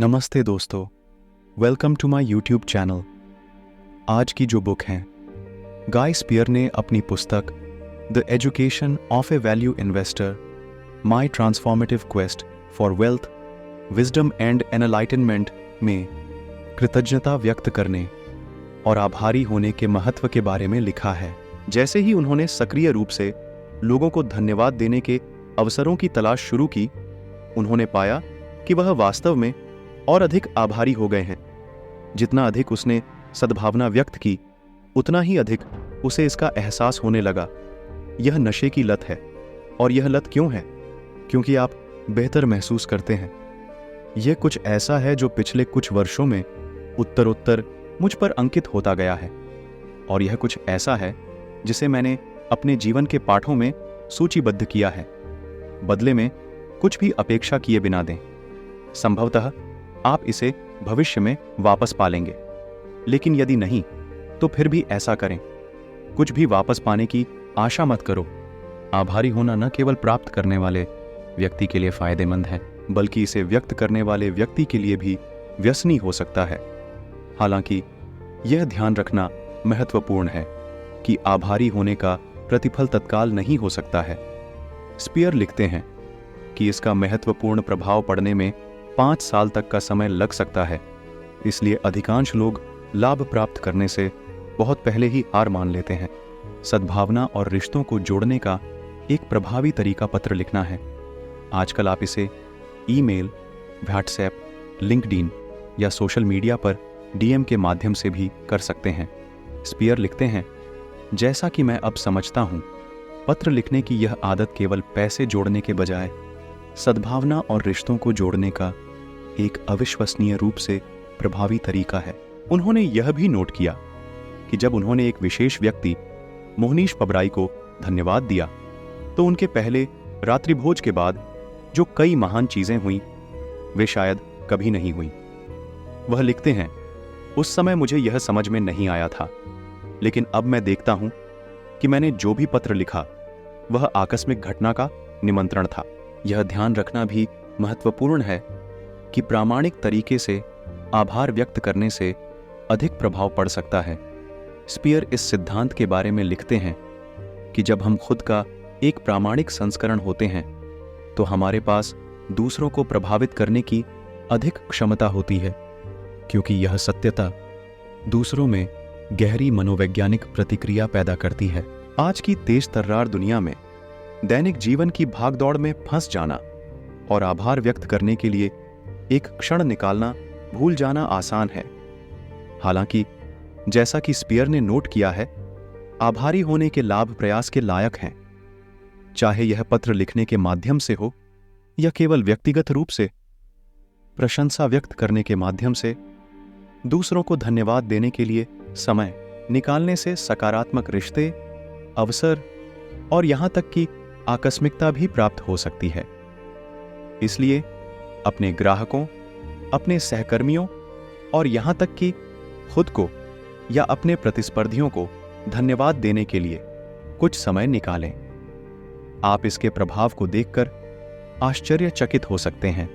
नमस्ते दोस्तों, welcome to my YouTube channel. आज की जो बुक है, गाय स्पियर ने अपनी पुस्तक the education of A value investor, my transformative quest for wealth, wisdom and enlightenment में कृतज्ञता व्यक्त करने और आभारी होने के महत्व के बारे में लिखा है। जैसे ही उन्होंने सक्रिय रूप से लोगों को धन्यवाद देने के अवसरों की तलाश शुरू की, उन्होंने पाया कि वह वास्तव में और अधिक आभारी हो गए हैं। जितना अधिक उसने सद्भावना व्यक्त की, उतना ही अधिक उसे इसका एहसास होने लगा। यह नशे की लत है। और यह लत क्यों है? क्योंकि आप बेहतर महसूस करते हैं। यह कुछ ऐसा है जो पिछले कुछ वर्षों में उत्तरोत्तर मुझ पर अंकित होता गया है। और यह कुछ ऐसा है जिसे मैंने अपने जीवन के पाठों में सूचीबद्ध किया है, बदले में कुछ भी अपेक्षा किए बिना दें। संभवतः आप इसे भविष्य में वापस पालेंगे, लेकिन यदि नहीं तो फिर भी ऐसा करें। कुछ भी वापस पाने की आशा मत करो। आभारी होना न केवल प्राप्त करने वाले व्यक्ति के लिए फायदेमंद है, बल्कि इसे व्यक्त करने वाले व्यक्ति के लिए भी व्यसनी हो सकता है। हालांकि यह ध्यान रखना महत्वपूर्ण है कि आभारी होने का प्रतिफल तत्काल नहीं हो सकता है। स्पियर लिखते हैं कि इसका महत्वपूर्ण प्रभाव पड़ने में 5 साल तक का समय लग सकता है। इसलिए अधिकांश लोग लाभ प्राप्त करने से बहुत पहले ही हार मान लेते हैं। सद्भावना और रिश्तों को जोड़ने का एक प्रभावी तरीका पत्र लिखना है। आजकल आप इसे ईमेल, व्हाट्सएप, लिंक्डइन या सोशल मीडिया पर डीएम के माध्यम से भी कर सकते हैं। स्पियर लिखते हैं, जैसा कि मैं अब समझता हूं, पत्र लिखने की यह आदत केवल पैसे जोड़ने के बजाय सद्भावना और रिश्तों को जोड़ने का एक अविश्वसनीय रूप से प्रभावी तरीका है। उन्होंने यह भी नोट किया कि जब उन्होंने एक विशेष व्यक्ति मोहनीश पबराई को धन्यवाद दिया, तो उनके पहले रात्रिभोज के बाद जो कई महान चीजें हुईं, वे शायद कभी नहीं हुईं। वह लिखते हैं, उस समय मुझे यह समझ में नहीं आया था, लेकिन अब मैं देखता हूं कि मैंने जो भी पत्र लिखा वह आकस्मिक घटना का निमंत्रण था। यह ध्यान रखना भी महत्वपूर्ण है कि प्रामाणिक तरीके से आभार व्यक्त करने से अधिक प्रभाव पड़ सकता है। स्पियर इस सिद्धांत के बारे में लिखते हैं कि जब हम खुद का एक प्रामाणिक संस्करण होते हैं, तो हमारे पास दूसरों को प्रभावित करने की अधिक क्षमता होती है, क्योंकि यह सत्यता दूसरों में गहरी मनोवैज्ञानिक प्रतिक्रिया पैदा करती है। आज की तेज तर्रार दुनिया में दैनिक जीवन की भागदौड़ में फंस जाना और आभार व्यक्त करने के लिए एक क्षण निकालना भूल जाना आसान है। हालांकि जैसा कि स्पियर ने नोट किया है, आभारी होने के लाभ प्रयास के लायक हैं। चाहे यह पत्र लिखने के माध्यम से हो या केवल व्यक्तिगत रूप से प्रशंसा व्यक्त करने के माध्यम से, दूसरों को धन्यवाद देने के लिए समय निकालने से सकारात्मक रिश्ते, अवसर और यहां तक कि आकस्मिकता भी प्राप्त हो सकती है। इसलिए अपने ग्राहकों, अपने सहकर्मियों और यहां तक कि खुद को या अपने प्रतिस्पर्धियों को धन्यवाद देने के लिए कुछ समय निकालें। आप इसके प्रभाव को देखकर आश्चर्यचकित हो सकते हैं।